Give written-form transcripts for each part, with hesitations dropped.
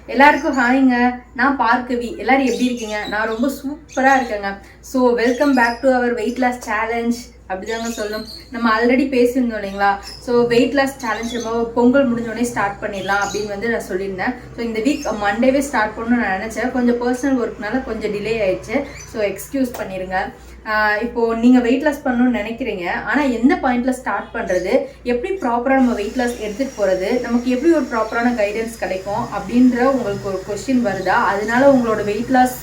எல்லாருக்கும் ஹாய்ங்க. நான் பார்க்கவி. எல்லாரும் எப்படி இருக்கீங்க? நான் ரொம்ப சூப்பரா இருக்கேங்க. So welcome back to our weight loss challenge அப்படிதாங்க சொல்லும். நம்ம ஆல்ரெடி பேசியிருந்தோம் இல்லைங்களா? ஸோ வெயிட் லாஸ் சேலஞ்ச் நம்ம பொங்கல் முடிஞ்சோடனே ஸ்டார்ட் பண்ணிடலாம் அப்படின்னு வந்து நான் சொல்லியிருந்தேன். ஸோ இந்த வீக் மண்டேவே ஸ்டார்ட் பண்ணணும்னு நான் நினச்சேன். கொஞ்சம் பர்சனல் ஒர்க்னால கொஞ்சம் டிலே ஆயிடுச்சு. ஸோ எக்ஸ்கியூஸ் பண்ணிடுங்க. இப்போ நீங்கள் வெயிட் லாஸ் பண்ணணும்னு நினைக்கிறீங்க, ஆனால் எந்த பாயிண்ட்ல ஸ்டார்ட் பண்ணுறது, எப்படி ப்ராப்பராக நம்ம வெயிட் லாஸ் எடுத்துகிட்டு போகிறது, நமக்கு எப்படி ஒரு ப்ராப்பரான கைடன்ஸ் கிடைக்கும் அப்படின்ற உங்களுக்கு ஒரு கொஸ்டின் வருதா? அதனால உங்களோட வெயிட் லாஸ்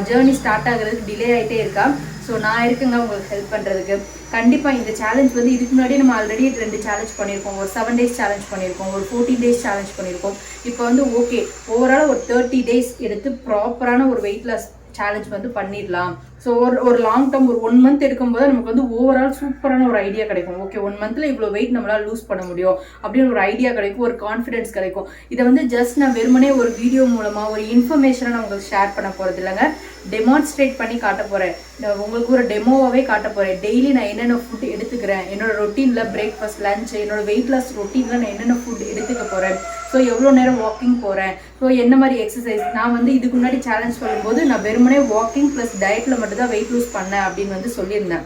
ஜேர்னி ஸ்டார்ட் ஆகுறதுக்கு டிலே ஆகிட்டே இருக்கா? ஸோ நான் இருக்குங்க உங்களுக்கு ஹெல்ப் பண்ணுறதுக்கு. கண்டிப்பாக இந்த சேலஞ்ச் வந்து இதுக்கு முன்னாடி நம்ம ஆல்ரெடி 2 சேலஞ்ச் பண்ணியிருக்கோம். ஒரு 7 days சேலஞ்ச் பண்ணியிருக்கோம், ஒரு 14 days சேலஞ்ச் பண்ணியிருக்கோம். இப்போ வந்து ஓகே, ஓவரால் ஒரு 30 days எடுத்து ப்ராப்பரான ஒரு வெயிட் லாஸ் சேலஞ்ச் வந்து பண்ணிடலாம். ஸோ ஒரு லாங் டேர்ம் ஒரு 1 month எடுக்கும்போது நமக்கு வந்து ஓவரால் சூப்பரான ஒரு ஐடியா கிடைக்கும். ஓகே, 1 monthல இவ்வளோ வெயிட் நம்மளால் லூஸ் பண்ண முடியும் அப்படின்னு ஒரு ஐடியா கிடைக்கும், ஒரு கான்ஃபிடென்ஸ் கிடைக்கும். இதை வந்து ஜஸ்ட் நான் வெறுமனே ஒரு வீடியோ மூலமாக ஒரு இன்ஃபர்மேஷனை நான் உங்களுக்கு ஷேர் பண்ண போகிறது இல்லைங்க. டெமான்ஸ்ட்ரேட் பண்ணி காட்ட போகிறேன். உங்களுக்கு ஒரு டெமோவாகவே காட்ட போகிறேன். டெய்லி நான் என்னென்ன ஃபுட் எடுத்துக்கிறேன், என்னோட ரொட்டீனில் பிரேக்ஃபாஸ்ட், லஞ்ச், என்னோட வெயிட் லாஸ் ரொட்டீனில் நான் என்னென்ன ஃபுட் எடுத்துக்க போகிறேன், ஸோ எவ்வளோ நேரம் வாக்கிங் போகிறேன், ஸோ என்ன மாதிரி எக்ஸசைஸ். நான் வந்து இதுக்கு முன்னாடி சேலஞ்ச் பண்ணும்போது நான் வெறுமனே வாக்கிங் ப்ளஸ் டயட்டில் மட்டும் தான் வெயிட் லூஸ் பண்ணேன் அப்படின்னு வந்து சொல்லியிருந்தேன்.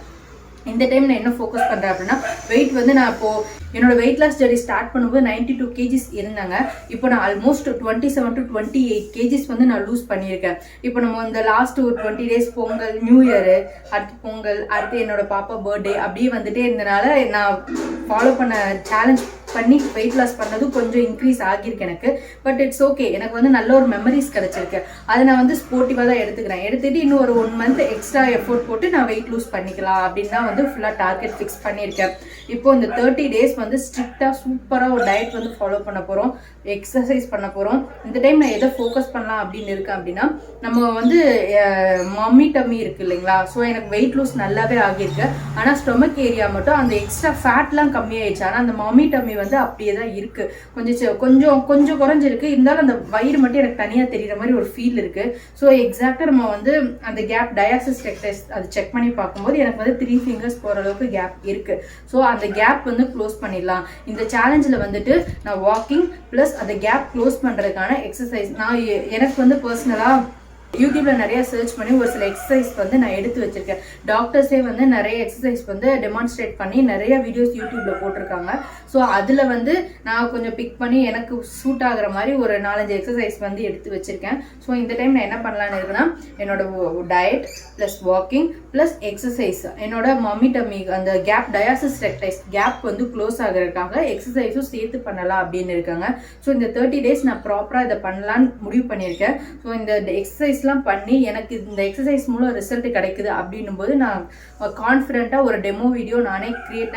இந்த டைம் நான் என்ன ஃபோக்கஸ் பண்ணுறேன் அப்படின்னா, வெயிட் வந்து நான் இப்போது என்னோட வெயிட் லாஸ் ஜர்னி ஸ்டார்ட் பண்ணும்போது 92 kgs இருந்தாங்க. இப்போ நான் ஆல்மோஸ்ட் 27 to 28 kgs வந்து நான் லூஸ் பண்ணியிருக்கேன். இப்போ நம்ம இந்த லாஸ்ட் ஒரு 20 days பொங்கல், நியூ இயரு, அடுத்து பொங்கல், அடுத்து என்னோட பாப்பா பர்த்டே அப்படியே வந்துட்டே இருந்தனால நான் ஃபாலோ பண்ண சேலஞ்ச் பண்ணி வெயிட் லாஸ் பண்ணது கொஞ்சம் இன்க்ரீஸ் ஆகியிருக்கு எனக்கு. பட் இட்ஸ் ஓகே, எனக்கு வந்து நல்ல ஒரு மெமரிஸ் கிடச்சிருக்கு. அதை நான் வந்து ஸ்போர்ட்டிவாக தான் எடுத்துக்கிறேன். எடுத்துகிட்டு இன்னும் ஒரு 1 month எக்ஸ்ட்ரா எஃபோர்ட் போட்டு நான் வெயிட் லூஸ் பண்ணிக்கலாம் அப்படின்னு தான் வந்து ஃபுல்லாக டார்கெட் ஃபிக்ஸ் பண்ணியிருக்கேன். இப்போ இந்த 30 days வந்து ஸ்ட்ரிக்டாக சூப்பராக ஒரு டயட் வந்து ஃபாலோ பண்ண போகிறோம், எக்ஸசைஸ் பண்ண போகிறோம். இந்த டைம் நான் எதை ஃபோக்கஸ் பண்ணலாம் அப்படின்னு இருக்கேன் அப்படின்னா, நம்ம வந்து மம்மி டம்மி இருக்குது இல்லைங்களா? ஸோ எனக்கு வெயிட் லூஸ் நல்லாவே ஆகியிருக்கு. ஆனால் ஸ்டொமக் ஏரியா மட்டும் அந்த எக்ஸ்ட்ரா ஃபேட்லாம் கம்மியாயிடுச்சு. ஆனால் அந்த மம்மி டம்மி வந்து அப்படியே தான் இருக்குது. கொஞ்சம் குறைஞ்சிருக்கு. இருந்தாலும் அந்த வயிறு மட்டும் எனக்கு தனியாக தெரிகிற மாதிரி ஒரு ஃபீல் இருக்குது. ஸோ எக்ஸாக்டாக நம்ம வந்து அந்த கேப் டயாசிஸ் டெஸ்ட் அது செக் பண்ணி பார்க்கும்போது எனக்கு வந்து 3 fingers போகிற அளவுக்கு கேப் இருக்குது. ஸோ அந்த கேப் வந்து க்ளோஸ் பண்ணிடலாம். இந்த சேலஞ்சில் வந்துட்டு நான் வாக்கிங் ப்ளஸ் அந்த கேப் க்ளோஸ் பண்ணுறதுக்கான எக்ஸசைஸ் நான் எனக்கு வந்து பர்சனலாக யூடியூப்ல நிறைய சர்ச் பண்ணி ஒரு சில எக்ஸசைஸ் வந்து நான் எடுத்து வச்சிருக்கேன். டாக்டர்ஸே வந்து நிறைய எக்ஸசைஸ் வந்து டெமான்ஸ்ட்ரேட் பண்ணி நிறைய வீடியோஸ் யூடியூப்ல போட்டிருக்காங்க. ஸோ அதில் வந்து நான் கொஞ்சம் பிக் பண்ணி எனக்கு சூட் ஆகுற மாதிரி ஒரு 4-5 எக்ஸசைஸ் வந்து எடுத்து வச்சிருக்கேன். ஸோ இந்த டைம் நான் என்ன பண்ணலான்னு இருக்குன்னா, என்னோட diet plus walking plus exercise, என்னோட மம்மி டம்மி அந்த கேப் டயாசிஸ் ரெக்டைஸ் கேப் வந்து க்ளோஸ் ஆகிறதுக்காக எக்ஸசைஸும் சேர்த்து பண்ணலாம் அப்படின்னு இருக்காங்க. ஸோ இந்த 30 days நான் ப்ராப்பராக இதை பண்ணலான்னு முடிவு பண்ணியிருக்கேன். ஸோ இந்த எக்ஸசைஸ்லாம் பண்ணி எனக்கு இந்த எக்ஸசைஸ் மூலம் ரிசல்ட் கிடைக்குது அப்படின்னும் போது நான் கான்ஃபிடென்ட்டாக ஒரு டெமோ வீடியோ நான்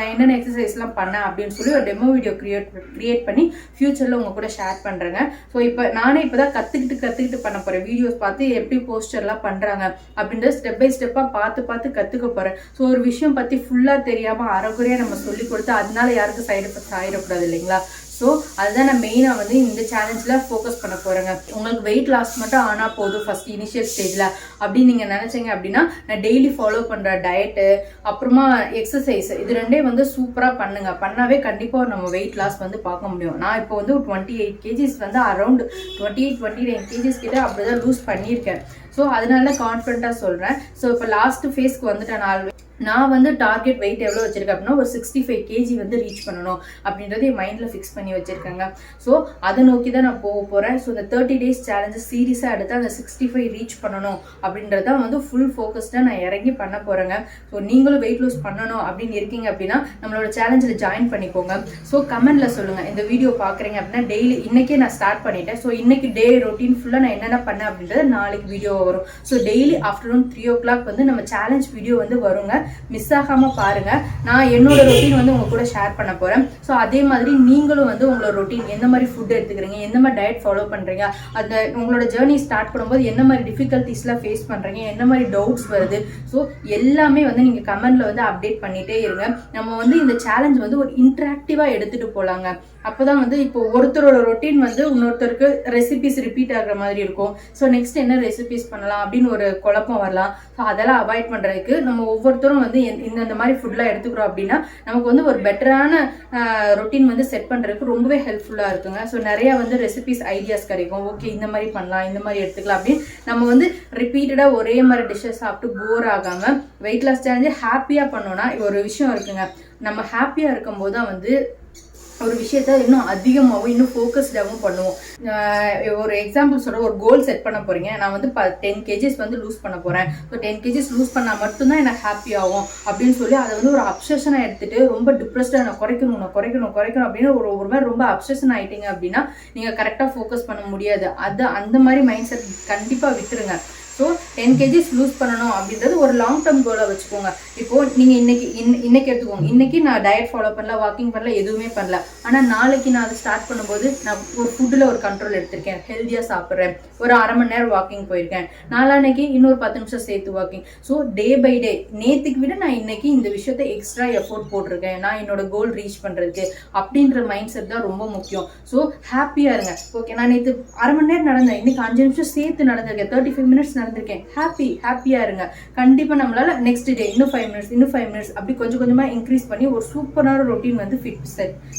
என்னென்ன எக்ஸசைஸ்லாம் பண்ணேன் அப்படின்னு சொல்லி ஒரு டெமோ வீடியோ கிரியேட் பண்ணி ஃபியூச்சரில் உங்கள் கூட ஷேர் பண்ணுறேங்க. ஸோ இப்போ நானே இப்போ தான் கற்றுக்கிட்டு பண்ண போகிறேன். வீடியோஸ் பார்த்து எப்படி போஸ்டர்லாம் பண்ணுறாங்க அப்படின்றது ஸ்டெப் பை ஸ்டெப்பாக பார்த்து கற்றுக்க போகிறேன். ஸோ ஒரு விஷயம் பற்றி ஃபுல்லாக தெரியாமல் அரைகுறையாக நம்ம சொல்லி கொடுத்து அதனால யாருக்கும் சைடு எஃபெக்ட்ஸ் ஆகிடக்கூடாது இல்லைங்களா? ஸோ அதுதான் நான் மெயினாக வந்து இந்த சேலஞ்சில் ஃபோக்கஸ் பண்ண போகிறேங்க. உங்களுக்கு வெயிட் லாஸ் மட்டும் ஆனால் போதும் ஃபஸ்ட் இனிஷியல் ஸ்டேஜில் அப்படின்னு நீங்கள் நினச்சிங்க அப்படின்னா, நான் டெய்லி ஃபாலோ பண்ணுற டயட்டு அப்புறமா எக்ஸசைஸ் இது 2 வந்து சூப்பராக பண்ணாவே கண்டிப்பாக நம்ம வெயிட் லாஸ் வந்து பார்க்க முடியும். நான் இப்போ வந்து 28 kgs வந்து அரௌண்ட் 28-29 kgs கிட்ட அப்படி தான் லூஸ் பண்ணியிருக்கேன். ஸோ அதனால கான்ஃபிடென்ட்டாக சொல்கிறேன். ஸோ இப்போ லாஸ்ட் ஃபேஸ்க்கு வந்துட்டேன். நான் வந்து டார்கெட் வெயிட் எவ்வளோ வச்சிருக்கேன் அப்படின்னா, ஒரு 65 kg வந்து ரீச் பண்ணணும் அப்படின்றது என் மைண்டில் ஃபிக்ஸ் பண்ணி வச்சிருக்கேங்க. ஸோ அதை நோக்கி தான் நான் போக போகிறேன். ஸோ இந்த 30 days சேலஞ்சு சீரியஸாக எடுத்து அந்த 65 ரீச் பண்ணணும் அப்படின்றத வந்து ஃபுல் ஃபோக்கஸ்டாக நான் இறங்கி பண்ண போகிறேங்க. ஸோ நீங்களும் வெயிட் லூஸ் பண்ணணும் அப்படின்னு இருக்கீங்க அப்படின்னா நம்மளோட சேலஞ்சில் ஜாயின் பண்ணிக்கோங்க. ஸோ கமெண்ட்டில் சொல்லுங்கள், இந்த வீடியோ பார்க்குறீங்க அப்படின்னா டெய்லி இன்றைக்கே நான் ஸ்டார்ட் பண்ணிட்டேன். ஸோ இன்றைக்கி டே ரொட்டீன் ஃபுல்லாக நான் என்னென்ன பண்ணேன் அப்படின்றது நாளைக்கு வீடியோ வரும். ஸோ டெய்லி ஆஃப்டர்நூன் 3 o'clock வந்து நம்ம சேலஞ்ச் வீடியோ வந்து வருங்க. மிஸ் ஆகாமல் பாருங்கள். நான் என்னோட ரொட்டீன் வந்து உங்கள் கூட ஷேர் பண்ண போகிறேன். ஸோ அதே மாதிரி நீங்களும் வந்து உங்களோட ரொட்டீன் எந்த மாதிரி ஃபுட் எடுத்துக்கிறீங்க, எந்த மாதிரி டயட் ஃபாலோ பண்ணுறீங்க, அந்த உங்களோட ஜேர்னி ஸ்டார்ட் பண்ணும்போது என்ன மாதிரி டிஃபிகல்ட்டிஸ்லாம் ஃபேஸ் பண்ணுறீங்க, என்ன மாதிரி டவுட்ஸ் வருது, ஸோ எல்லாமே வந்து நீங்கள் கமெண்ட்டில் வந்து அப்டேட் பண்ணிகிட்டே இருங்க. நம்ம வந்து இந்த சேலஞ்ச் வந்து ஒரு இன்ட்ராக்டிவாக எடுத்துகிட்டு போகலாங்க. அப்போதான் வந்து இப்போ ஒருத்தரோட ரொட்டீன் வந்து இன்னொருத்தருக்கு ரெசிபிஸ் ரிப்பீட் ஆகுற மாதிரி இருக்கும். ஸோ நெக்ஸ்ட் என்ன ரெசிபிஸ் பண்ணலாம் அப்படின்னு ஒரு குழப்பம் வரலாம். ஸோ அதெல்லாம் அவாய்ட் பண்ணுறதுக்கு நம்ம ஒவ்வொருத்தரும் வந்து இந்த மாதிரி ஃபுட்லாம் எடுத்துக்கிறோம் அப்படின்னா நமக்கு வந்து ஒரு பெட்டரான ரொட்டீன் வந்து செட் பண்ணுறதுக்கு ரொம்பவே ஹெல்ப்ஃபுல்லாக இருக்குங்க. ஸோ நிறைய வந்து ரெசிபிஸ் ஐடியாஸ் கிடைக்கும். ஓகே இந்த மாதிரி பண்ணலாம், இந்த மாதிரி எடுத்துக்கலாம் அப்படின்னு நம்ம வந்து ரிப்பீட்டடாக ஒரே மாதிரி டிஷ்ஷஸ் சாப்பிட்டு போர் ஆகாமல் வெயிட் லாஸ் சேலஞ்சு ஹாப்பியாக பண்ணோன்னா ஒரு விஷயம் இருக்குங்க. நம்ம ஹாப்பியாக இருக்கும்போது தான் வந்து ஒரு விஷயத்த இன்னும் அதிகமாகவும் இன்னும் ஃபோக்கஸ்டாகவும் பண்ணுவோம். ஒரு எக்ஸாம்பிள் சொல்கிறேன், ஒரு கோல் செட் பண்ண போகிறீங்க. நான் வந்து 10 kgs வந்து லூஸ் பண்ண போகிறேன். ஸோ 10 kgs லூஸ் பண்ணால் மட்டும்தான் எனக்கு ஹாப்பி ஆகும் அப்படின்னு சொல்லி அதை வந்து ஒரு அப்சஷனாக எடுத்துகிட்டு ரொம்ப டிப்ரெஸ்டாக நான் குறைக்கணும் அப்படின்னு ஒரு மாதிரி ரொம்ப அப்சஷன் ஆகிட்டீங்க அப்படின்னா நீங்கள் கரெக்டாக ஃபோக்கஸ் பண்ண முடியாது. அந்த மாதிரி மைண்ட் செட் கண்டிப்பாக விட்டுருங்க. ஸோ 10 kgs லூஸ் பண்ணணும் அப்படின்றது ஒரு லாங் டேர்ம் கோலாக வச்சுக்கோங்க. இப்போது நீங்கள் இன்னைக்கு எடுத்துக்கோங்க. இன்னைக்கு நான் டயட் ஃபாலோ பண்ணல, வாக்கிங் பண்ணல, எதுவுமே பண்ணல. ஆனால் நாளைக்கு நான் அதை ஸ்டார்ட் பண்ணும்போது நான் ஒரு ஃபுட்டில் ஒரு கண்ட்ரோல் எடுத்திருக்கேன், ஹெல்த்தியாக சாப்பிட்றேன், ஒரு அரை மணி நேரம் வாக்கிங் போயிருக்கேன், நாளான்னைக்கு இன்னொரு 10 நிமிஷம் சேர்த்து walking. So day by day நேற்றுக்கு விட நான் இன்னைக்கு இந்த விஷயத்தை எக்ஸ்ட்ரா எஃபோர்ட் போட்டிருக்கேன் நான் என்னோட கோல் ரீச் பண்ணுறதுக்கு அப்படின்ற மைண்ட் செட் தான் ரொம்ப முக்கியம். ஸோ ஹாப்பியாக இருங்க. ஓகே நான் நேற்று அரை மணி நேரம் நடந்தேன், இன்னைக்கு 5 நிமிஷம் சேர்த்து நடந்திருக்கேன், 35 minutes நடந்திருக்கேன், ஹாப்பியா இருங்க. கண்டிப்பா நம்மளால நெக்ஸ்ட் டே இன்னும் 5 minutes அப்படி கொஞ்சம் கொஞ்சமா இன்க்ரீஸ் பண்ணி ஒரு சூப்பரான ரொட்டீன் வந்து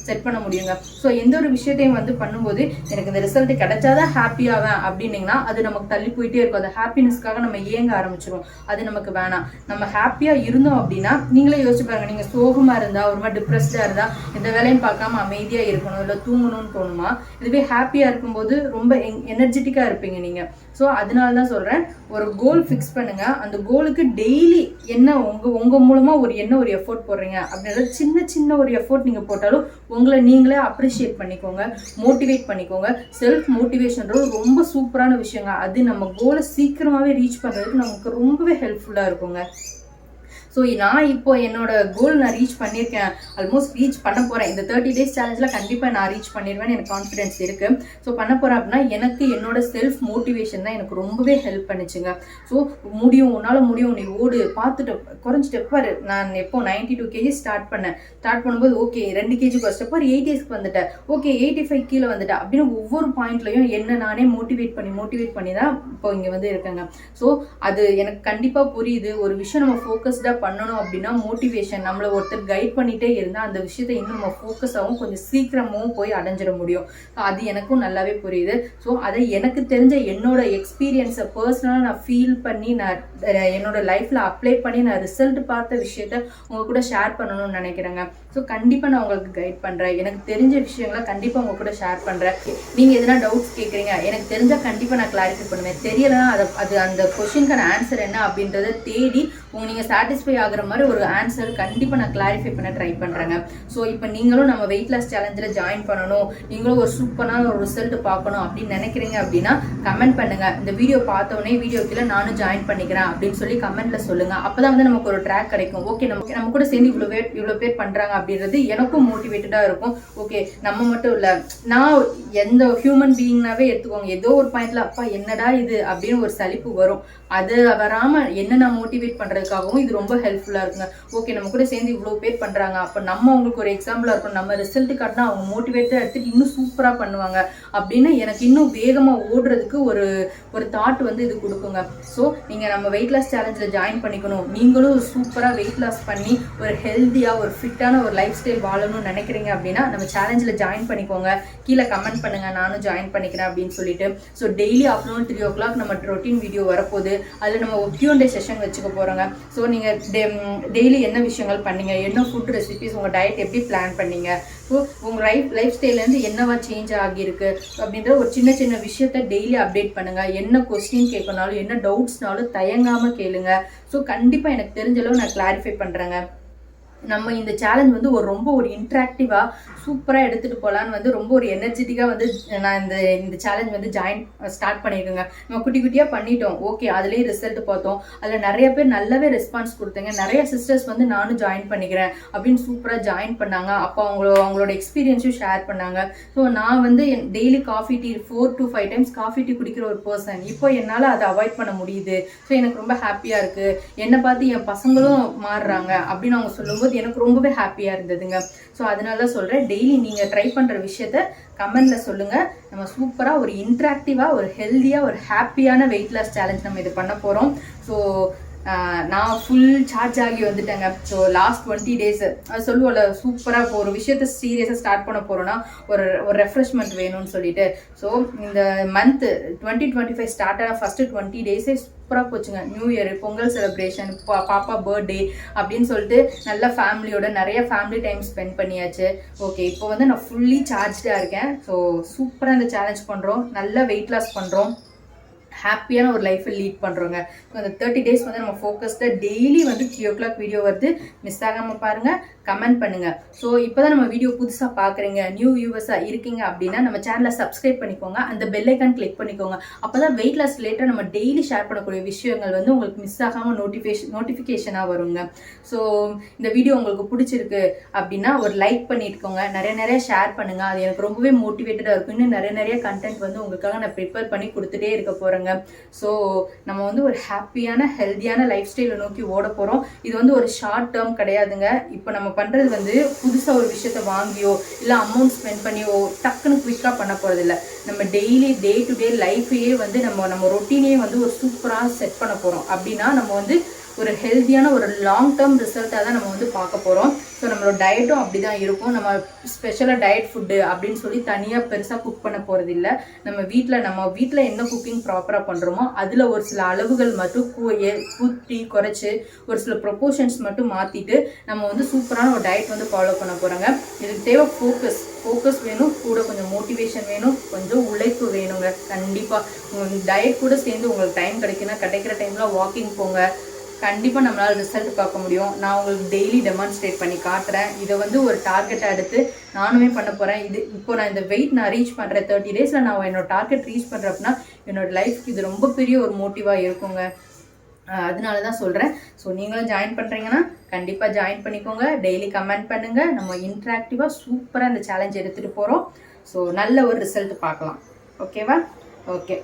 செட் பண்ண முடியுங்க. ஸோ எந்த ஒரு விஷயத்தையும் வந்து பண்ணும்போது எனக்கு இந்த ரிசல்ட் கிடைச்சாதான் ஹாப்பி ஆவேன் அப்படின்னீங்கன்னா அது நமக்கு தள்ளி போயிட்டே இருக்கும். அந்த ஹாப்பினஸ்க்காக நம்ம ஏங்க ஆரம்பிச்சிடும். அது நமக்கு வேணாம். நம்ம ஹாப்பியா இருந்தோம் அப்படின்னா நீங்களே யோசிச்சு பாருங்க. நீங்க சோகமா இருந்தா, ஒரு மாதிரி டிப்ரெஸ்டா இருந்தா இந்த வேலையும் பார்க்காம அமைதியா இருக்கணும், இல்லை தூங்கணும்னு தோணுமா? இதுவே ஹாப்பியா இருக்கும்போது ரொம்ப எனர்ஜெட்டிக்கா இருப்பீங்க நீங்க. ஸோ அதனால தான் சொல்றேன், ஒரு கோல் ஃபிக்ஸ் பண்ணுங்க. அந்த கோலுக்கு டெய்லி என்ன உங்க மூலமா ஒரு எஃபோர்ட் போடுறீங்க அப்படின்றது சின்ன ஒரு எஃபோர்ட் நீங்க போட்டாலும் உங்களை நீங்களே அப்ரிஷியேட் பண்ணிக்கோங்க, மோட்டிவேட் பண்ணிக்கோங்க. செல்ஃப் மோட்டிவேஷன்றது ரொம்ப சூப்பரான விஷயங்க. அது நம்ம கோலை சீக்கிரமாவே ரீச் பண்றதுக்கு நமக்கு ரொம்பவே ஹெல்ப்ஃபுல்லா இருக்குங்க. ஸோ நான் இப்போ என்னோட கோல் நான் ரீச் பண்ணியிருக்கேன், ஆல்மோஸ்ட் ரீச் பண்ண போகிறேன். இந்த 30 days சேலஞ்சில் கண்டிப்பாக நான் ரீச் பண்ணிடுவேன்னு எனக்கு கான்ஃபிடென்ஸ் இருக்குது. ஸோ பண்ண போகிறேன் அப்படின்னா எனக்கு என்னோட செல்ஃப் மோட்டிவேஷன் தான் எனக்கு ரொம்பவே ஹெல்ப் பண்ணிச்சுங்க. ஸோ உன்னால் முடியும், நீ ஓடு, பார்த்துட்டு குறைஞ்சிட்டு பாரு. நான் எப்போ 92 kg ஸ்டார்ட் பண்ணும்போது ஓகே 2 kg குறைச்சிட்டப்போ 80sக்கு வந்துட்டேன், ஓகே 85 கீழே வந்துட்டேன் அப்படின்னு ஒவ்வொரு பாயிண்ட்லையும் என்ன நானே மோட்டிவேட் பண்ணி தான் இப்போ இங்கே வந்து இருக்கேங்க. ஸோ அது எனக்கு கண்டிப்பாக புரியுது. ஒரு விஷயம் நம்ம ஃபோக்கஸ்டாக பண்ணணும் அப்படின்னா மோட்டிவேஷன் நம்மளை ஒருத்தர் கைட் பண்ணிட்டே இருந்தால் அந்த விஷயத்தை இன்னும் நம்ம ஃபோக்கஸாகவும் கொஞ்சம் சீக்கிரமாகவும் போய் அடைஞ்சிட முடியும். அது எனக்கும் நல்லாவே புரியுது. ஸோ அதை எனக்கு தெரிஞ்ச என்னோட எக்ஸ்பீரியன்ஸை பர்சனலாக நான் ஃபீல் பண்ணி நான் என்னோட லைஃப்பில் அப்ளை பண்ணி நான் ரிசல்ட் பார்த்த விஷயத்த உங்கள் கூட ஷேர் பண்ணணும்னு நினைக்கிறேங்க. ஸோ கண்டிப்பாக நான் உங்களுக்கு கைட் பண்ணுறேன். எனக்கு தெரிஞ்ச விஷயங்களை கண்டிப்பாக உங்கள் கூட ஷேர் பண்ணுறேன். நீங்கள் எதனா டவுட்ஸ் கேட்குறீங்க, எனக்கு தெரிஞ்சால் கண்டிப்பாக நான் கிளாரிஃபை பண்ணுவேன். தெரியலைன்னா அது அந்த கொஷினுக்கான ஆன்சர் என்ன அப்படின்றத தேடி நீங்கள் சாட்டிஸ்ஃபை ஆகுற மாதிரி ஒரு ஆன்சர் கண்டிப்பாக நான் கிளாரிஃபை பண்ண ட்ரை பண்ணுறேங்க. ஸோ இப்போ நீங்களும் நம்ம வெயிட் லாஸ் சேலஞ்சில் ஜாயின் பண்ணணும், நீங்களும் ஒரு சூப்பரான ஒரு ரிசல்ட் பார்க்கணும் அப்படின்னு நினைக்கிறீங்க அப்படின்னா கமெண்ட் பண்ணுங்க. இந்த வீடியோ பார்த்தோன்னே வீடியோ கீழே நானும் ஜாயின் பண்ணிக்கிறேன் அப்படின்னு சொல்லி கமெண்ட்ல சொல்லுங்க. அப்பதான் வந்து நமக்கு ஒரு ட்ராக் கிடைக்கும். ஓகே நம்ம கூட சேர்ந்து இவ்வளோ பேர் பண்றாங்க அப்படின்றது எனக்கும் மோட்டிவேட்டடா இருக்கும். ஓகே நம்ம மட்டும் இல்ல, நான் எந்த ஹியூமன் பீயிங்னாவே எடுத்துக்கோங்க, ஏதோ ஒரு பாயிண்ட்ல அப்பா என்னடா இது அப்படின்னு ஒரு சலிப்பு வரும். அது வராம என்ன நான் மோட்டிவேட் பண்றதுக்காகவும் இது ரொம்ப ஹெல்ப்ஃபுல்லா இருக்குங்க. ஓகே நம்ம கூட சேர்ந்து இவ்வளவு பேர் பண்றாங்க, அப்ப நம்ம அவங்களுக்கு ஒரு எக்ஸாம்பிளா இருக்கும். நம்ம ரிசல்ட் காட்டினா அவங்க மோட்டிவேட்டா எடுத்துட்டு இன்னும் சூப்பரா பண்ணுவாங்க அப்படின்னு எனக்கு இன்னும் வேகமா ஓடுறதுக்கு ஒரு தாட் வந்து இது கொடுக்குங்க. ஸோ நீங்க நம்ம வெயிட் லாஸ் சேலஞ்சில் ஜாயின் பண்ணிக்கணும், நீங்களும் சூப்பரா வெயிட் லாஸ் பண்ணி ஒரு ஹெல்த்தியா ஒரு ஃபிட்டான ஒரு லைஃப் ஸ்டைல் வாழணும்னு நினைக்கிறீங்க அப்படின்னா நம்ம சேலஞ்சில் ஜாயின் பண்ணிக்கோங்க. கீழே கமெண்ட் பண்ணுங்க, நானும் ஜாயின் பண்ணிக்கிறேன் அப்படின்னு சொல்லிட்டு. ஸோ டெய்லி ஆஃப்டர்நூன் 3 o'clock நம்ம ரொட்டீன் வீடியோ வரப்போகுது. அதில் நம்ம ஒரு Q&A செஷன் வச்சுக்க போகிறோங்க. ஸோ நீங்கள் டெய்லி என்ன விஷயங்கள் பண்ணீங்க, என்ன ஃபுட் ரெசிபிஸ், உங்கள் டயட் எப்படி பிளான் பண்ணீங்க, ஸோ உங்கள் லைஃப் ஸ்டைல்லேருந்து என்னவா சேஞ்ச் ஆகியிருக்கு அப்படின்ற ஒரு சின்ன விஷயத்த டெய்லி அப்டேட் பண்ணுங்கள். என்ன கொஸ்டின் கேட்கனாலும் என்ன டவுட்ஸ்னாலும் தயங்காமல் கேளுங்க. ஸோ கண்டிப்பாக எனக்கு தெரிஞ்சளவு நான் கிளாரிஃபை பண்ணுறேங்க. நம்ம இந்த சேலஞ்ச் வந்து ரொம்ப இன்ட்ராக்டிவாக சூப்பராக எடுத்துகிட்டு போகலான்னு வந்து ரொம்ப ஒரு எனர்ஜெட்டிக்காக வந்து நான் இந்த சேலஞ்ச் வந்து ஸ்டார்ட் பண்ணியிருக்கேங்க. நம்ம குட்டியாக பண்ணிட்டோம். ஓகே அதுலேயே ரிசல்ட் பார்த்தோம். அதில் நிறைய பேர் நல்லாவே ரெஸ்பான்ஸ் கொடுத்தாங்க. நிறைய சிஸ்டர்ஸ் வந்து நானும் ஜாயின் பண்ணிக்கிறேன் அப்படின்னு சூப்பராக ஜாயின் பண்ணாங்க. அப்போ அவங்களோட எக்ஸ்பீரியன்ஸும் ஷேர் பண்ணாங்க. ஸோ நான் வந்து daily coffee tea 4 to 5 times coffee tea குடிக்கிற ஒரு பர்சன். இப்போ என்னால் அதை அவாய்ட் பண்ண முடியுது. ஸோ எனக்கு ரொம்ப ஹாப்பியாக இருக்குது. என்னை பார்த்து என் பசங்களும் மாறுறாங்க அப்படின்னு அவங்க சொல்லும்போது பார்க்கும்போது எனக்கு ரொம்பவே ஹாப்பியாக இருந்ததுங்க. ஸோ அதனால தான் சொல்கிறேன், டெய்லி நீங்கள் ட்ரை பண்ணுற விஷயத்த கமெண்டில் சொல்லுங்கள். நம்ம சூப்பராக ஒரு இன்ட்ராக்டிவாக, ஒரு ஹெல்த்தியாக, ஒரு ஹாப்பியான வெயிட் லாஸ் சேலஞ்ச் நம்ம இது பண்ண போகிறோம். ஸோ நான் ஃபுல் சார்ஜ் ஆகி வந்துட்டேங்க. ஸோ லாஸ்ட் 20 days அது சொல்லுவோம்ல, சூப்பராக இப்போ ஒரு விஷயத்த சீரியஸாக ஸ்டார்ட் பண்ண போகிறோன்னா ஒரு ரெஃப்ரெஷ்மெண்ட் வேணும்னு சொல்லிட்டு. ஸோ இந்த மந்த்து 2025 ஸ்டார்ட் ஆன ஃபஸ்ட்டு 20 days சூப்பராக போச்சுங்க. நியூ இயர், பொங்கல் செலிப்ரேஷன், பாப்பா பர்த்டே அப்படின்னு சொல்லிட்டு நல்ல ஃபேமிலியோட நிறைய ஃபேமிலி டைம் ஸ்பெண்ட் பண்ணியாச்சு. ஓகே, இப்போ வந்து நான் ஃபுல்லி சார்ஜாக இருக்கேன். ஸோ சூப்பராக இந்த சேலஞ்ச் பண்ணுறோம், நல்ல வெயிட் லாஸ் பண்ணுறோம், ஹாப்பியான ஒரு லைஃப்பை லீட் பண்ணுறோங்க. ஸோ அந்த 30 days வந்து நம்ம ஃபோக்கஸ்டாக டெய்லி வந்து 3 o'clock வீடியோ வருது, மிஸ் ஆகாமல் பாருங்கள், கமெண்ட் பண்ணுங்கள். ஸோ இப்போ தான் நம்ம வீடியோ புதுசாக பார்க்குறீங்க, நியூ வியூவர்ஸாக இருக்கீங்க அப்படின்னா நம்ம சேனலை சப்ஸ்கிரைப் பண்ணிக்கோங்க, அந்த பெல் ஐக்கான் கிளிக் பண்ணிக்கோங்க. அப்போ தான் வெயிட் லாஸ் ரிலேட்டட் நம்ம டெய்லி ஷேர் பண்ணக்கூடிய விஷயங்கள் வந்து உங்களுக்கு மிஸ் ஆகாமல் நோட்டிஃபிகேஷனாக வருங்க. ஸோ இந்த வீடியோ உங்களுக்கு பிடிச்சிருக்கு அப்படின்னா ஒரு லைக் பண்ணிட்டுக்கோங்க, நிறைய ஷேர் பண்ணுங்கள். அது எனக்கு ரொம்பவே மோட்டிவேட்டடாக இருக்கும். இன்னும் நிறைய கண்டென்ட் வந்து உங்களுக்காக நான் ப்ரிப்பேர் பண்ணி கொடுத்துட்டே இருக்க போகிறேங்க. ஸோ நம்ம வந்து ஒரு ஹாப்பியான ஹெல்த்தியான லைஃப் ஸ்டைலை நோக்கி ஓட போகிறோம். இது வந்து ஒரு ஷார்ட் டேர்ம் கிடையாதுங்க. இப்போ நம்ம பண்ணுறது வந்து புதுசாக ஒரு விஷயத்த வாங்கியோ இல்லை அமௌண்ட் ஸ்பெண்ட் பண்ணியோ டக்குன்னு குவிக்காக பண்ண போகிறதில்ல. நம்ம டெய்லி டே டு டே லைஃபையே வந்து நம்ம ரொட்டீனையே வந்து ஒரு சூப்பராக செட் பண்ண போகிறோம். அப்படின்னா நம்ம வந்து ஒரு ஹெல்த்தியான ஒரு லாங் டேர்ம் ரிசல்ட்டாக தான் நம்ம வந்து பார்க்க போகிறோம். ஸோ நம்மளோட டயட்டும் அப்படி தான் இருக்கும். நம்ம ஸ்பெஷலாக டயட் ஃபுட்டு அப்படின்னு சொல்லி தனியாக பெருசாக குக் பண்ண போகிறது இல்லை. நம்ம வீட்டில் என்ன குக்கிங் ப்ராப்பராக பண்ணுறோமோ அதில் ஒரு சில அளவுகள் மட்டும் கூட்டி குறைச்சி ஒரு சில ப்ரொப்போர்ஷன்ஸ் மட்டும் மாற்றிட்டு நம்ம வந்து சூப்பரான ஒரு டயட் வந்து ஃபாலோ பண்ண போகிறாங்க. இதுக்கு தேவை ஃபோக்கஸ் வேணும், கூட கொஞ்சம் மோட்டிவேஷன் வேணும், கொஞ்சம் உழைப்பு வேணுங்க. கண்டிப்பாக டயட் கூட சேர்ந்து உங்களுக்கு டைம் கிடைக்கிற டைமில் வாக்கிங் போங்க, கண்டிப்பாக நம்மளால் ரிசல்ட் பார்க்க முடியும். நான் உங்களுக்கு டெய்லி டெமான்ஸ்ட்ரேட் பண்ணி காட்டுறேன். இதை வந்து ஒரு டார்கெட்டாக எடுத்து நானுமே பண்ண போகிறேன். இப்போ நான் இந்த வெயிட் நான் ரீச் பண்ணுறேன், 30 daysல நான் என்னோட டார்கெட் ரீச் பண்ணுறேன் அப்படின்னா என்னோட லைஃப்க்கு இது ரொம்ப பெரிய ஒரு மோட்டிவாக இருக்குங்க. அதனால தான் சொல்கிறேன். ஸோ நீங்களும் ஜாயின் பண்ணுறீங்கன்னா கண்டிப்பாக ஜாயின் பண்ணிக்கோங்க, டெய்லி கமெண்ட் பண்ணுங்கள். நம்ம இன்ட்ராக்டிவாக சூப்பராக இந்த சேலஞ்ச் எடுத்துகிட்டு போகிறோம். ஸோ நல்ல ஒரு ரிசல்ட் பார்க்கலாம். ஓகேவா? ஓகே,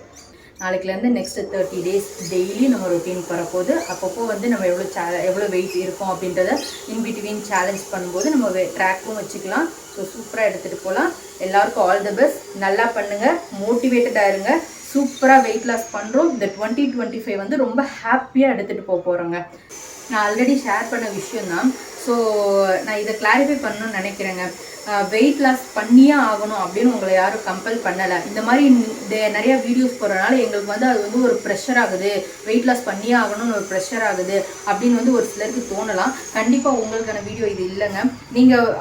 நாளைக்குலேருந்து நெக்ஸ்ட் 30 days டெய்லி நம்ம ரொட்டீனுக்கு வரப்போகுது. அப்பப்போ வந்து நம்ம எவ்வளோ வெயிட் இருக்கும் அப்படின்றத இன்பிட்வீன் சேலஞ்ச் பண்ணும்போது நம்ம ட்ராக்கும் வச்சுக்கலாம். ஸோ சூப்பராக எடுத்துகிட்டு போகலாம். எல்லாருக்கும் ஆல் தி பெஸ்ட். நல்லா பண்ணுங்கள், மோட்டிவேட்டடாக இருங்க. சூப்பராக வெயிட் லாஸ் பண்ணுறோம். இந்த 2025 வந்து ரொம்ப ஹாப்பியாக எடுத்துகிட்டு போகிறோங்க. நான் ஆல்ரெடி ஷேர் பண்ண விஷயம்தான். ஸோ நான் இதை கிளாரிஃபை பண்ணணும்னு நினைக்கிறேங்க. வெயிட் லாஸ் பண்ணியே ஆகணும் அப்படின்னு உங்களை யாரும் கம்பல் பண்ணலை. இந்த மாதிரி நிறையா வீடியோஸ் போடுறதுனால எங்களுக்கு வந்து அது வந்து ஒரு ப்ரெஷர் ஆகுது, வெயிட் லாஸ் பண்ணியே ஆகணும்னு ஒரு ப்ரெஷர் ஆகுது அப்படின்னு வந்து ஒரு சிலருக்கு தோணலாம். கண்டிப்பாக உங்களுக்கான வீடியோ இது இல்லைங்க. நீங்கள்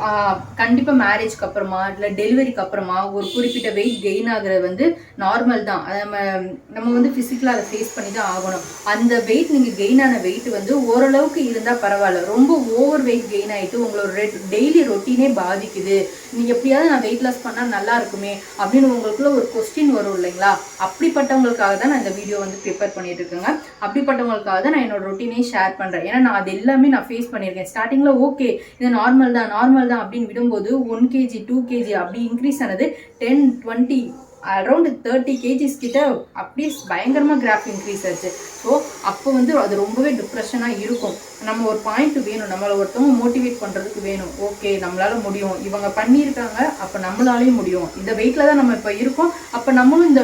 கண்டிப்பாக மேரேஜ்க்கு அப்புறமா இல்லை டெலிவரிக்கு அப்புறமா ஒரு குறிப்பிட்ட வெயிட் கெயின் ஆகுறது வந்து நார்மல் தான். அதை நம்ம வந்து ஃபிசிக்கலாக அதை ஃபேஸ் பண்ணி தான் ஆகணும். அந்த வெயிட் நீங்கள் கெயின் ஆன வெயிட் வந்து ஓரளவுக்கு இருந்தால் பரவாயில்ல. ரொம்ப ஓவர் வெயிட் கெயின் ஆகிட்டு உங்களோட டெய்லி ரொட்டீனே பாதிக்குது, நீங்கள் எப்படியாவது நான் வெயிட் லாஸ் பண்ணால் நல்லா இருக்குமே அப்படின்னு உங்களுக்குள்ள ஒரு கொஸ்டின் வரும் இல்லைங்களா? அப்படிப்பட்டவங்களுக்காக தான் நான் இந்த வீடியோ வந்து ப்ரிப்பேர் பண்ணிட்டு இருக்கேங்க. அப்படிப்பட்டவங்களுக்காக தான் நான் என்னோட ரொட்டீனே ஷேர் பண்ணுறேன். ஏன்னா நான் அது எல்லாமே நான் ஃபேஸ் பண்ணியிருக்கேன். ஸ்டார்டிங்கில் ஓகே இது நார்மல் தான் அப்படின்னு விடும்போது 1 kg 2 kg அப்படி இன்க்ரீஸ் ஆனது 10 20 அரௌண்ட் 30 kgs கிட்ட அப்படியே பயங்கரமாக கிராஃப் இன்க்ரீஸ் ஆச்சு. ஸோ அப்போ வந்து அது ரொம்பவே டிப்ரெஷனாக இருக்கும். நம்ம ஒரு பாயிண்ட் வேணும், நம்மளை ஒருத்தவங்க மோட்டிவேட் பண்ணுறதுக்கு வேணும். ஓகே நம்மளால முடியும், இவங்க பண்ணியிருக்காங்க, அப்போ நம்மளாலையும் முடியும். இந்த வெயிட்டில் தான் நம்ம இப்போ இருக்கோம், அப்போ நம்மளும் இந்த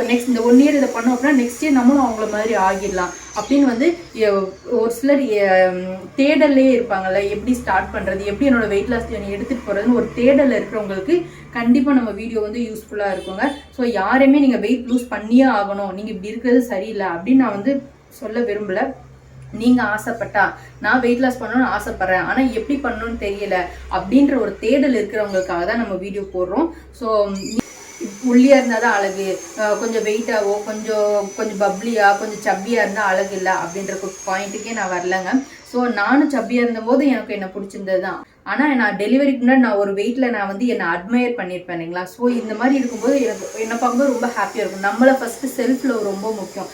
1 year இதை பண்ணோம் அப்படின்னா நெக்ஸ்ட் இயர் நம்மளும் அவங்கள மாதிரி ஆகிடலாம் அப்படின்னு வந்து ஒரு சிலர் தேடல்லே இருப்பாங்கல்ல, எப்படி ஸ்டார்ட் பண்ணுறது, எப்படி என்னோட வெயிட் லாஸ் ஜர்னி எடுத்துகிட்டு போகிறதுன்னு ஒரு தேடலில் இருக்கிறவங்களுக்கு கண்டிப்பாக நம்ம வீடியோ வந்து யூஸ்ஃபுல்லாக இருக்குங்க. ஸோ யாரையுமே நீங்கள் வெயிட் லூஸ் பண்ணியே ஆகணும், நீங்கள் இப்படி இருக்கிறது சரியில்லை அப்படின்னு நான் வந்து சொல்ல விரும்பலை. நீங்கள் ஆசைப்பட்டா நான் வெயிட் லாஸ் பண்ணணும்னு ஆசைப்பட்றேன், ஆனால் எப்படி பண்ணணும்னு தெரியல அப்படின்ற ஒரு தேடல் இருக்கிறவங்களுக்காக தான் நம்ம வீடியோ போடுறோம். ஸோ ஒல்லியாக இருந்தால் தான் அழகு, கொஞ்சம் வெயிட்டாகவோ கொஞ்சம் பப்ளியாக கொஞ்சம் சப்பியாக இருந்தால் அழகு இல்லை அப்படின்ற பாயிண்ட்டுக்கே நான் வரலங்க. ஸோ நானும் சப்பியாக இருந்தபோது எனக்கு என்ன பிடிச்சிருந்தது தான். ஆனால் நான் டெலிவரிக்கு முன்னாடி நான் ஒரு வெயிட்டில் நான் வந்து என்னை அட்மையர் பண்ணியிருப்பேன் இல்லைங்களா? ஸோ இந்த மாதிரி இருக்கும்போது என்னை பார்க்கும்போது ரொம்ப ஹாப்பியாக இருக்கும். நம்மளை ஃபஸ்ட்டு செல்ஃப் லவ் ரொம்ப முக்கியம்.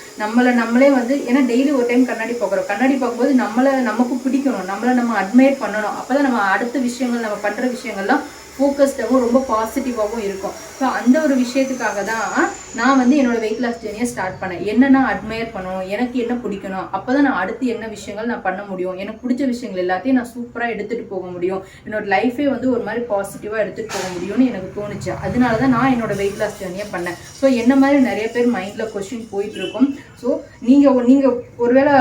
நம்மளே வந்து ஏன்னா டெய்லி ஒரு டைம் கண்ணாடி பார்க்கும்போது நமக்கு பிடிக்கணும், நம்ம அட்மையர் பண்ணணும். அப்போ தான் நம்ம அடுத்த விஷயங்கள் நம்ம பண்ணுற விஷயங்கள்லாம் ஃபோக்கஸ்டாகவும் ரொம்ப பாசிட்டிவாகவும் இருக்கும். ஸோ அந்த ஒரு விஷயத்துக்காக தான் நான் வந்து என்னோட வெயிட் லாஸ் ஜேர்னியை ஸ்டார்ட் பண்ணேன். என்ன நான் அட்மையர் பண்ணணும், எனக்கு என்ன பிடிக்கணும், அப்போ தான் நான் அடுத்து என்ன விஷயங்கள் நான் பண்ண முடியும், எனக்கு பிடிச்ச விஷயங்கள் எல்லாத்தையும் நான் சூப்பராக எடுத்துகிட்டு போக முடியும், என்னோட லைஃபே வந்து ஒரு மாதிரி பாசிட்டிவாக எடுத்துகிட்டு போக முடியும்னு எனக்கு தோணுச்சு. அதனால தான் நான் என்னோட வெயிட் லாஸ் ஜேர்னியை பண்ணேன். ஸோ என்ன மாதிரி நிறைய பேர் மைண்டில் கொஸ்டின் போயிட்டு இருக்கும். ஸோ நீங்கள் ஒருவேளை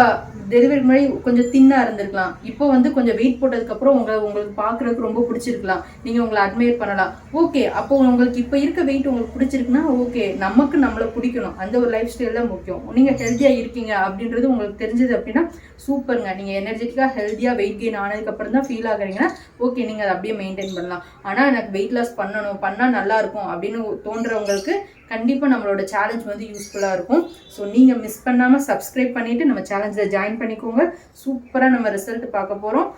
டெலிவரி முன்னாடி கொஞ்சம் தின்னாக இருந்திருக்கலாம், இப்போ வந்து கொஞ்சம் வெயிட் போட்டதுக்கப்புறம் உங்களுக்கு பார்க்குறதுக்கு ரொம்ப பிடிச்சிருக்கலாம், நீங்கள் உங்களை அட்மையர் பண்ணலாம். ஓகே, அப்போ உங்களுக்கு இப்போ இருக்க வெயிட் உங்களுக்கு பிடிச்சிருக்குன்னா ஓகே, நமக்கு நம்மளை பிடிக்கணும், அந்த ஒரு லைஃப் ஸ்டைல் தான் முக்கியம். நீங்கள் ஹெல்த்தியாக இருக்கீங்க அப்படின்றது உங்களுக்கு தெரிஞ்சது அப்படின்னா சூப்பருங்க. நீங்கள் எனர்ஜெட்டிக்காக ஹெல்த்தியாக வெயிட் கெயின் ஆனதுக்கப்புறம் தான் ஃபீல் ஆகுறீங்கன்னா ஓகே, நீங்கள் அதை அப்படியே மெயின்டைன் பண்ணலாம். ஆனால் எனக்கு வெயிட் லாஸ் பண்ணால் நல்லாயிருக்கும் அப்படின்னு தோன்றவங்களுக்கு கண்டிப்பாக நம்மளோட சேலஞ்ச் வந்து யூஸ்ஃபுல்லாக இருக்கும். ஸோ நீங்கள் மிஸ் பண்ணாமல் சப்ஸ்கிரைப் பண்ணிவிட்டு நம்ம சேலஞ்சில் ஜாயின் பண்ணிக்கோங்க. சூப்பராக நம்ம ரிசல்ட் பார்க்க போகிறோம்.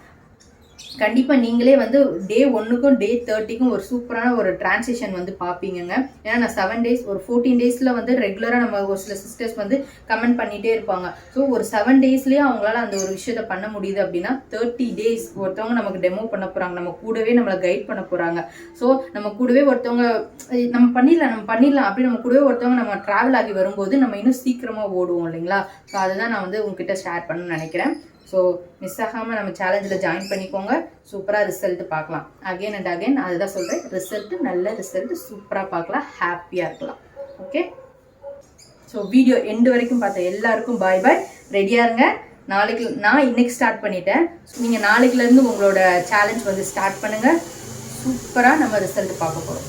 கண்டிப்பாக நீங்களே வந்து டே 1க்கும் டே 30க்கும் ஒரு சூப்பரான ஒரு டிரான்சிஷன் வந்து பார்ப்பீங்க. ஏன்னா நான் 7 days ஒரு 14 daysல வந்து ரெகுலராக நம்ம ஒரு சில சிஸ்டர்ஸ் வந்து கமெண்ட் பண்ணிகிட்டே இருப்பாங்க. ஸோ ஒரு 7 daysலேயே அவங்களால அந்த ஒரு விஷயத்த பண்ண முடியுது அப்படின்னா 30 days ஒருத்தவங்க நமக்கு டெமோ பண்ண போகிறாங்க, நம்ம கூடவே நம்மளை கைட் பண்ண போகிறாங்க. ஸோ நம்ம கூடவே ஒருத்தவங்க நம்ம பண்ணிடலாம் அப்படி நம்ம கூடவே ஒருத்தவங்க நம்ம ட்ராவல் ஆகி வரும்போது நம்ம இன்னும் சீக்கிரமாக ஓடுவோம் இல்லைங்களா. ஸோ அதை தான் நான் வந்து உங்ககிட்ட ஷேர் பண்ணணும்னு நினைக்கிறேன். ஸோ மிஸ் ஆகாமல் நம்ம சேலஞ்சில் ஜாயின் பண்ணிக்கோங்க. சூப்பராக ரிசல்ட் பார்க்கலாம். அகைன் அண்ட் அகைன் அதுதான் சொல்கிறேன், ரிசல்ட்டு நல்ல ரிசல்ட்டு சூப்பராக பார்க்கலாம், ஹாப்பியாக இருக்கலாம். ஓகே, ஸோ வீடியோ எண்டு வரைக்கும் பார்த்த எல்லாருக்கும் பாய் பாய். ரெடியாக இருங்க. நாளைக்கு நான் இன்னைக்கு ஸ்டார்ட் பண்ணிட்டேன். நீங்கள் நாளைக்குலேருந்து உங்களோட சேலஞ்ச் வந்து ஸ்டார்ட் பண்ணுங்கள். சூப்பராக நம்ம ரிசல்ட் பார்க்க போகிறோம்.